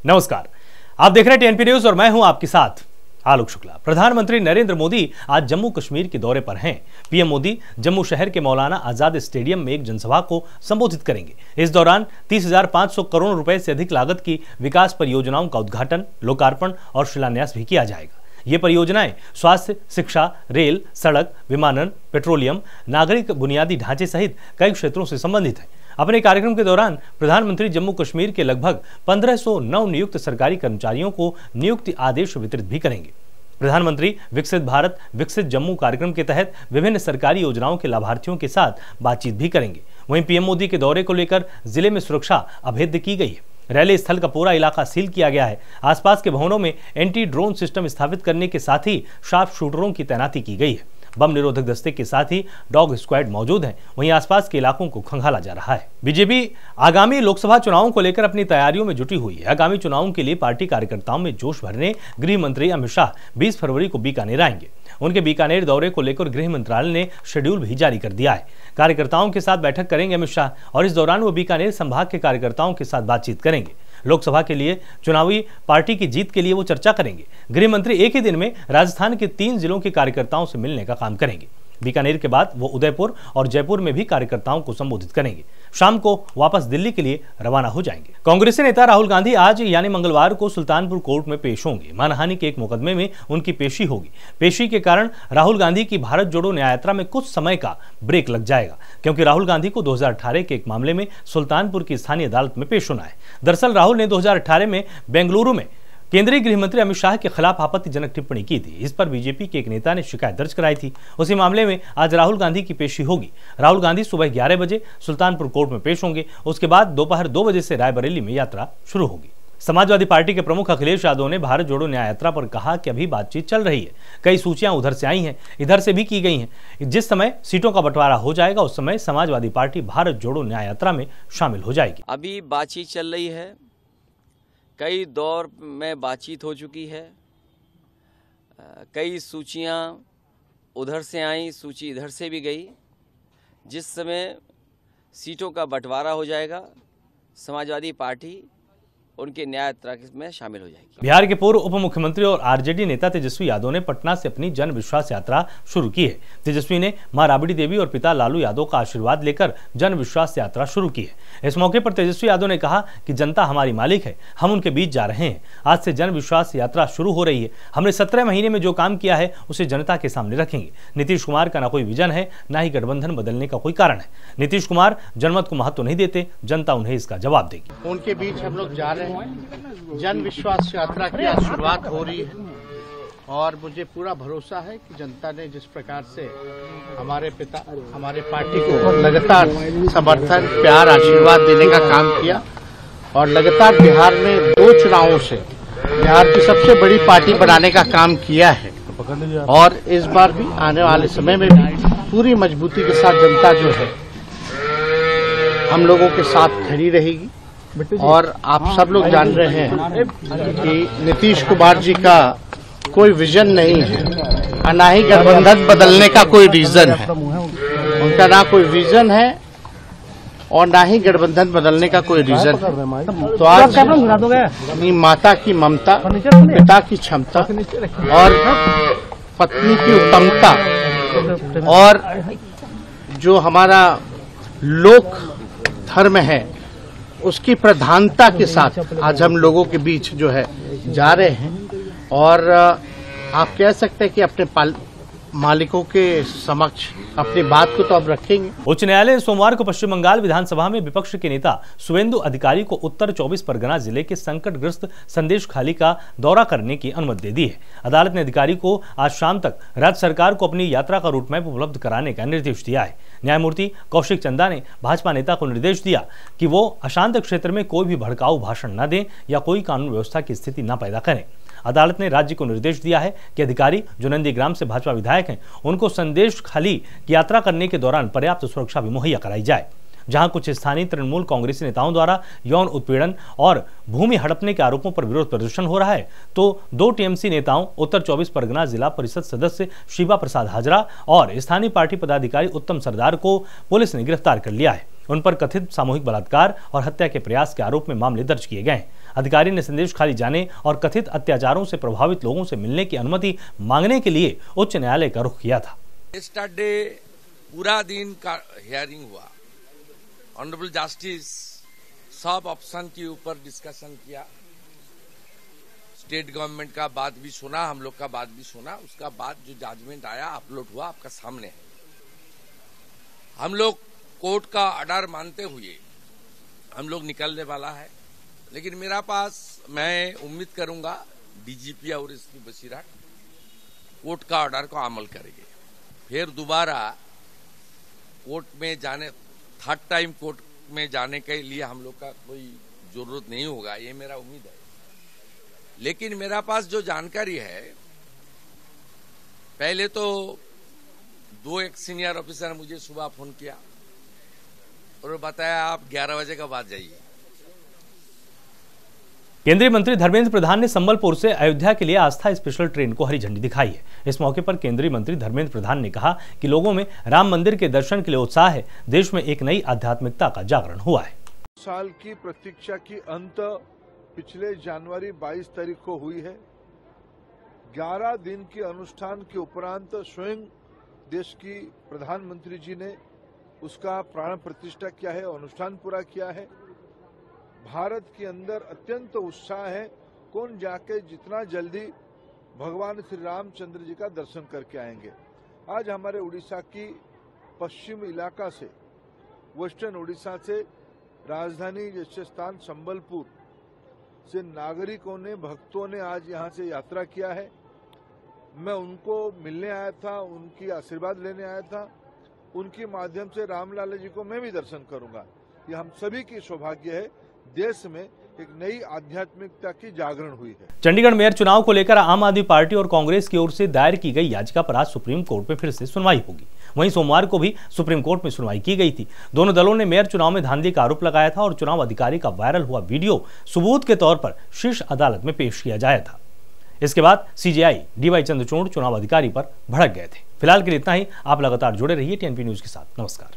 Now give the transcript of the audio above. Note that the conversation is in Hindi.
नमस्कार, आप देख रहे हैं टीएनपी न्यूज और मैं हूं आपके साथ आलोक शुक्ला। प्रधानमंत्री नरेंद्र मोदी आज जम्मू कश्मीर के दौरे पर हैं। पीएम मोदी जम्मू शहर के मौलाना आजाद स्टेडियम में एक जनसभा को संबोधित करेंगे। इस दौरान 30,500 करोड़ रुपए से अधिक लागत की विकास परियोजनाओं का उद्घाटन, लोकार्पण और शिलान्यास भी किया जाएगा। ये परियोजनाएं स्वास्थ्य, शिक्षा, रेल, सड़क, विमानन, पेट्रोलियम, नागरिक बुनियादी ढांचे सहित कई क्षेत्रों से संबंधित हैं। अपने कार्यक्रम के दौरान प्रधानमंत्री जम्मू कश्मीर के लगभग 1500 नवनियुक्त सरकारी कर्मचारियों को नियुक्ति आदेश वितरित भी करेंगे। प्रधानमंत्री विकसित भारत विकसित जम्मू कार्यक्रम के तहत विभिन्न सरकारी योजनाओं के लाभार्थियों के साथ बातचीत भी करेंगे। वहीं पीएम मोदी के दौरे को लेकर जिले में सुरक्षा अभेद्य की गई है। रैली स्थल का पूरा इलाका सील किया गया है। आसपास के भवनों में एंटी ड्रोन सिस्टम स्थापित करने के साथ ही शार्प शूटरों की तैनाती की गई है। बम निरोधक दस्ते के साथ ही डॉग स्क्वाड मौजूद हैं। वहीं आसपास के इलाकों को खंगाला जा रहा है। बीजेपी आगामी लोकसभा चुनावों को लेकर अपनी तैयारियों में जुटी हुई है। आगामी चुनावों के लिए पार्टी कार्यकर्ताओं में जोश भरने गृह मंत्री अमित शाह 20 फरवरी को बीकानेर आएंगे। उनके बीकानेर दौरे को लेकर गृह मंत्रालय ने शेड्यूल भी जारी कर दिया है। कार्यकर्ताओं के साथ बैठक करेंगे अमित शाह और इस दौरान वो बीकानेर संभाग के कार्यकर्ताओं के साथ बातचीत करेंगे। लोकसभा के लिए चुनावी पार्टी की जीत के लिए वो चर्चा करेंगे। गृह मंत्री एक ही दिन में राजस्थान के 3 जिलों के कार्यकर्ताओं से मिलने का काम करेंगे। बीकानेर के बाद वो उदयपुर और जयपुर में भी कार्यकर्ताओं को संबोधित करेंगे। शाम को वापस दिल्ली के लिए रवाना हो जाएंगे। कांग्रेसी नेता राहुल गांधी आज यानी मंगलवार को सुल्तानपुर कोर्ट में पेश होंगे। मानहानि के एक मुकदमे में उनकी पेशी होगी। पेशी के कारण राहुल गांधी की भारत जोड़ो न्याय यात्रा में कुछ समय का ब्रेक लग जाएगा, क्योंकि राहुल गांधी को 2018 के एक मामले में सुल्तानपुर की स्थानीय अदालत में पेश होना है। दरअसल राहुल ने 2018 में बेंगलुरु में केंद्रीय गृह मंत्री अमित शाह के खिलाफ आपत्तिजनक टिप्पणी की थी। इस पर बीजेपी के एक नेता ने शिकायत दर्ज कराई थी। उसी मामले में आज राहुल गांधी की पेशी होगी। राहुल गांधी सुबह 11 बजे सुल्तानपुर कोर्ट में पेश होंगे। उसके बाद दोपहर 2 बजे से रायबरेली में यात्रा शुरू होगी। समाजवादी पार्टी के प्रमुख अखिलेश यादव ने भारत जोड़ो न्याय यात्रा पर कहा कि अभी बातचीत चल रही है। कई सूचियां उधर से आई हैं, इधर से भी की गई हैं। जिस समय सीटों का बंटवारा हो जाएगा उस समय समाजवादी पार्टी भारत जोड़ो न्याय यात्रा में शामिल हो जाएगी। अभी बातचीत चल रही है, कई दौर में बातचीत हो चुकी है। कई सूचियां उधर से आई, सूची इधर से भी गई। जिस समय सीटों का बंटवारा हो जाएगा समाजवादी पार्टी उनके न्याय यात्रा में शामिल हो जाएगी। बिहार के पूर्व उप मुख्यमंत्री और आरजेडी नेता तेजस्वी यादव ने पटना से अपनी जन विश्वास यात्रा शुरू की है। तेजस्वी ने मां राबड़ी देवी और पिता लालू यादव का आशीर्वाद लेकर जन विश्वास यात्रा शुरू की है। इस मौके पर तेजस्वी यादव ने कहा कि जनता हमारी मालिक है, हम उनके बीच जा रहे हैं। आज से जन विश्वास यात्रा शुरू हो रही है। हमने 17 महीने में जो काम किया है उसे जनता के सामने रखेंगे। नीतीश कुमार का ना कोई विजन है, ना ही गठबंधन बदलने का कोई कारण है। नीतीश कुमार जनमत को महत्व नहीं देते, जनता उन्हें इसका जवाब देगी। उनके बीच हम लोग जा रहे हैं। जन विश्वास यात्रा की आज शुरुआत हो रही है और मुझे पूरा भरोसा है कि जनता ने जिस प्रकार से हमारे पिता, हमारे पार्टी को लगातार समर्थन, प्यार, आशीर्वाद देने का काम किया और लगातार बिहार में 2 चुनावों से बिहार की सबसे बड़ी पार्टी बनाने का काम किया है और इस बार भी आने वाले समय में भी पूरी मजबूती के साथ जनता जो है हम लोगों के साथ खड़ी रहेगी। और आप सब लोग जान रहे हैं कि नीतीश कुमार जी का कोई विजन नहीं है और ना ही गठबंधन बदलने का कोई रीजन है। उनका ना कोई विजन है और ना ही गठबंधन बदलने का कोई रीजन है। तो आज अपनी माता की ममता, पिता की क्षमता और पत्नी की उत्तमता और जो हमारा लोक धर्म है उसकी प्रधानता के साथ आज हम लोगों के बीच जो है जा रहे हैं और आप कह सकते हैं कि अपने मालिकों के समक्ष अपनी बात को तो अब रखेंगे। उच्च न्यायालय ने सोमवार को पश्चिम बंगाल विधानसभा में विपक्ष के नेता शुवेंदु अधिकारी को उत्तर 24 परगना जिले के संकटग्रस्त संदेश खाली का दौरा करने की अनुमति दे दी है। अदालत ने अधिकारी को आज शाम तक राज्य सरकार को अपनी यात्रा का रूट मैप उपलब्ध कराने का निर्देश दिया है। न्यायमूर्ति कौशिक चंदा ने भाजपा नेता को निर्देश दिया कि वो अशांत क्षेत्र में कोई भी भड़काऊ भाषण न दें या कोई कानून व्यवस्था की स्थिति न पैदा करें। अदालत ने राज्य को निर्देश दिया है कि अधिकारी जो नंदीग्राम से भाजपा विधायक हैं उनको संदेश खाली की यात्रा करने के दौरान पर्याप्त सुरक्षा भी मुहैया कराई जाए। जहां कुछ स्थानीय तृणमूल कांग्रेसी नेताओं द्वारा यौन उत्पीड़न और भूमि हड़पने के आरोपों पर विरोध प्रदर्शन हो रहा है, तो 2 टीएमसी नेताओं उत्तर 24 परगना जिला परिषद सदस्य शिवा प्रसाद हाजरा और स्थानीय पार्टी पदाधिकारी उत्तम सरदार को पुलिस ने गिरफ्तार कर लिया है। उन पर कथित सामूहिक बलात्कार और हत्या के प्रयास के आरोप में मामले दर्ज किए गए हैं। अधिकारी ने संदेश खाली जाने और कथित अत्याचारों से प्रभावित लोगों से मिलने की अनुमति मांगने के लिए उच्च न्यायालय का रुख किया था। यस्टरडे पूरा दिन का हियरिंग हुआ। ऑनरेबल जस्टिस सब ऑप्शन के ऊपर डिस्कशन किया। स्टेट गवर्नमेंट का बात भी सुना, हम लोग का बात भी सुना। उसका बाद जो जजमेंट आया अपलोड हुआ, आपका सामने है। हम लोग कोर्ट का ऑर्डर मानते हुए हम लोग निकलने वाला है, लेकिन मेरा पास मैं उम्मीद करूंगा डीजीपी और इसकी बसीरत कोर्ट का ऑर्डर को अमल करेंगे। फिर दोबारा कोर्ट में जाने, थर्ड टाइम कोर्ट में जाने के लिए हम लोग का कोई जरूरत नहीं होगा, ये मेरा उम्मीद है। लेकिन मेरा पास जो जानकारी है, पहले तो एक सीनियर ऑफिसर ने मुझे सुबह फोन किया और बताया आप 11 बजे के बाद जाइए। केंद्रीय मंत्री धर्मेंद्र प्रधान ने संबलपुर से अयोध्या के लिए आस्था स्पेशल ट्रेन को हरी झंडी दिखाई है। इस मौके पर केंद्रीय मंत्री धर्मेंद्र प्रधान ने कहा कि लोगों में राम मंदिर के दर्शन के लिए उत्साह है। देश में एक नई आध्यात्मिकता का जागरण हुआ है। साल की प्रतीक्षा की अंत पिछले जनवरी 22 तारीख को हुई है। 11 दिन के अनुष्ठान के उपरांत स्वयं देश की प्रधानमंत्री जी ने उसका प्राण प्रतिष्ठा किया है, अनुष्ठान पूरा किया है। भारत के अंदर अत्यंत उत्साह है, कौन जाके जितना जल्दी भगवान श्री रामचंद्र जी का दर्शन करके आएंगे। आज हमारे उड़ीसा की पश्चिम इलाका से, वेस्टर्न उड़ीसा से, राजधानी जैसे स्थान संबलपुर से नागरिकों ने, भक्तों ने आज यहाँ से यात्रा किया है। मैं उनको मिलने आया था, उनकी आशीर्वाद लेने आया था। उनके माध्यम से रामलाला जी को मैं भी दर्शन करूंगा। ये हम सभी की सौभाग्य है। देश में एक नई आध्यात्मिकता की जागरण हुई है। चंडीगढ़ मेयर चुनाव को लेकर आम आदमी पार्टी और कांग्रेस की ओर से दायर की गई याचिका पर आज सुप्रीम कोर्ट में फिर से सुनवाई होगी। वहीं सोमवार को भी सुप्रीम कोर्ट में सुनवाई की गई थी। दोनों दलों ने मेयर चुनाव में धांधली का आरोप लगाया था और चुनाव अधिकारी का वायरल हुआ वीडियो सबूत के तौर पर शीर्ष अदालत में पेश किया जाया था। इसके बाद सीजेआई डीवाई चंद्रचूड़ चुनाव अधिकारी पर भड़क गए थे। फिलहाल के लिए इतना ही। आप लगातार जुड़े रहिए टीएनपी न्यूज के साथ। नमस्कार।